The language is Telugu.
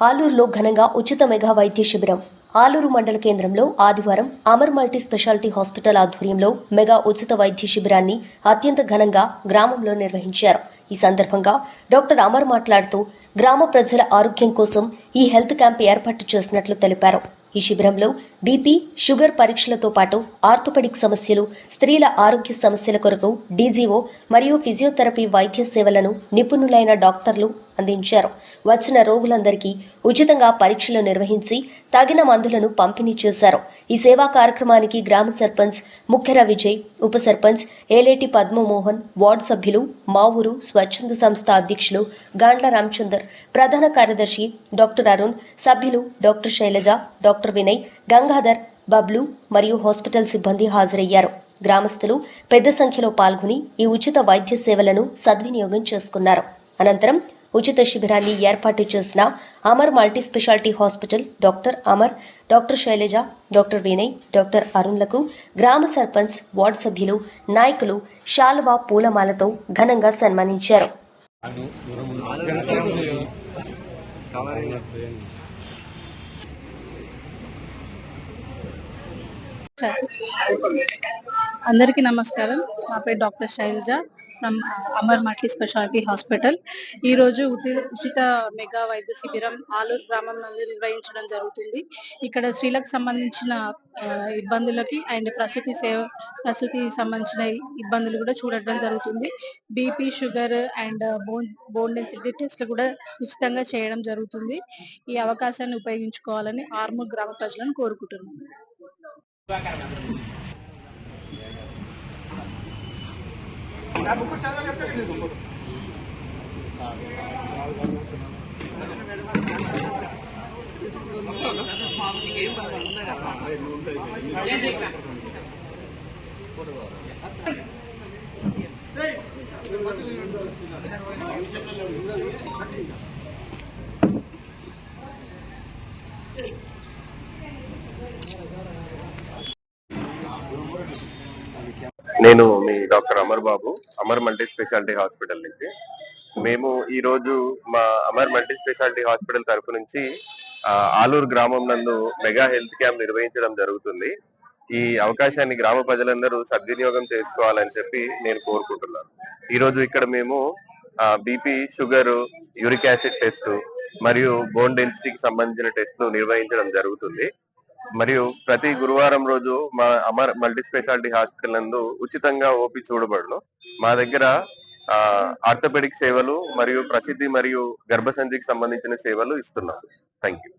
ఆలూరులో ఘనంగా ఉచిత మెగా వైద్య శిబిరం. ఆలూరు మండల కేంద్రంలో ఆదివారం అమర్ మల్టీ స్పెషాలిటీ హాస్పిటల్ ఆధ్వర్యంలో మెగా ఉచిత వైద్య శిబిరాన్ని అత్యంత ఘనంగా గ్రామంలో నిర్వహించారు. ఈ సందర్భంగా డాక్టర్ అమర్ మాట్లాడుతూ గ్రామ ప్రజల ఆరోగ్యం కోసం ఈ హెల్త్ క్యాంప్ ఏర్పాటు చేసినట్లు తెలిపారు. ఈ శిబిరంలో బీపీ, షుగర్ పరీక్షలతో పాటు ఆర్థోపెడిక్ సమస్యలు, స్త్రీల ఆరోగ్య సమస్యల కొరకు డీజీఓ మరియు ఫిజియోథెరపీ వైద్య సేవలను నిపుణులైన డాక్టర్లు అందించారు. వచ్చిన రోగులందరికీ ఉచితంగా పరీక్షలు నిర్వహించి తగిన మందులను పంపిణీ చేశారు. ఈ సేవా కార్యక్రమానికి గ్రామ సర్పంచ్ ముఖ్యర విజయ్, ఉప సర్పంచ్ ఏలేటి పద్మమోహన్, వార్డు సభ్యులు, మా ఊరు స్వచ్ఛంద సంస్థ అధ్యక్షులు గాండ్ల రామచందర్, ప్రధాన కార్యదర్శి డాక్టర్ అరుణ్, సభ్యులు డాక్టర్ శైలజ, డాక్టర్ వినయ్, గంగాధర్, బబ్లు మరియు హాస్పిటల్ సిబ్బంది హాజరయ్యారు. గ్రామస్తులు పెద్ద సంఖ్యలో పాల్గొని ఈ ఉచిత వైద్య సేవలను సద్వినియోగం చేసుకున్నారు. అనంతరం ఉచిత శిబిరాన్ని ఏర్పాటు చేసిన Amar multi speciality hospital doctor Amar, doctor Shailaja, doctor Vinay, doctor అరుణ్లకు గ్రామ సర్పంచ్, వార్డు సభ్యులు, నాయకులు శాలువా, పూలమాలతో ఘనంగా సన్మానించారు. అందరికీ నమస్కారం. నా పేరు doctor Shailaja from Amar multi speciality hospital. ఈరోజు ఉచిత మెగా వైద్య శిబిరం ఆలూరు గ్రామం నందు నిర్వహించడం జరుగుతుంది. ఇక్కడ స్త్రీలకు సంబంధించిన ఇబ్బందులకి అండ్ ప్రసూతి సంబంధించిన ఇబ్బందులు కూడా చూడడం జరుగుతుంది. BP, sugar and bone density టెస్ట్లు కూడా ఉచితంగా చేయడం జరుగుతుంది. ఈ అవకాశాన్ని ఉపయోగించుకోవాలని ఆర్మూర్ గ్రామ ప్రజలను కోరుకుంటున్నాను. నేను మీ డాక్టర్ అమర్ బాబు, అమర్ మల్టీ స్పెషాలిటీ హాస్పిటల్ నుంచి. మేము ఈ రోజు మా అమర్ మల్టీ స్పెషాలిటీ హాస్పిటల్ తరఫు నుంచి ఆలూరు గ్రామం నందు మెగా హెల్త్ క్యాంప్ నిర్వహించడం జరుగుతుంది. ఈ అవకాశాన్ని గ్రామ ప్రజలందరూ సద్వినియోగం చేసుకోవాలని చెప్పి నేను కోరుకుంటున్నాను. ఈ రోజు ఇక్కడ మేము BP, sugar, uric acid test మరియు బోన్ డెన్సిటీకి సంబంధించిన టెస్ట్లు నిర్వహించడం జరుగుతుంది. మరియు ప్రతి గురువారం రోజు మా అమర్ మల్టీ స్పెషాలిటీ హాస్పిటల్ నందు ఉచితంగా ఓపీ చూడబడును. మా దగ్గర ఆర్థోపెడిక్ సేవలు మరియు ప్రసిద్ధి మరియు గర్భసంచికి సంబంధించిన సేవలు ఇస్తున్నాం. Thank you.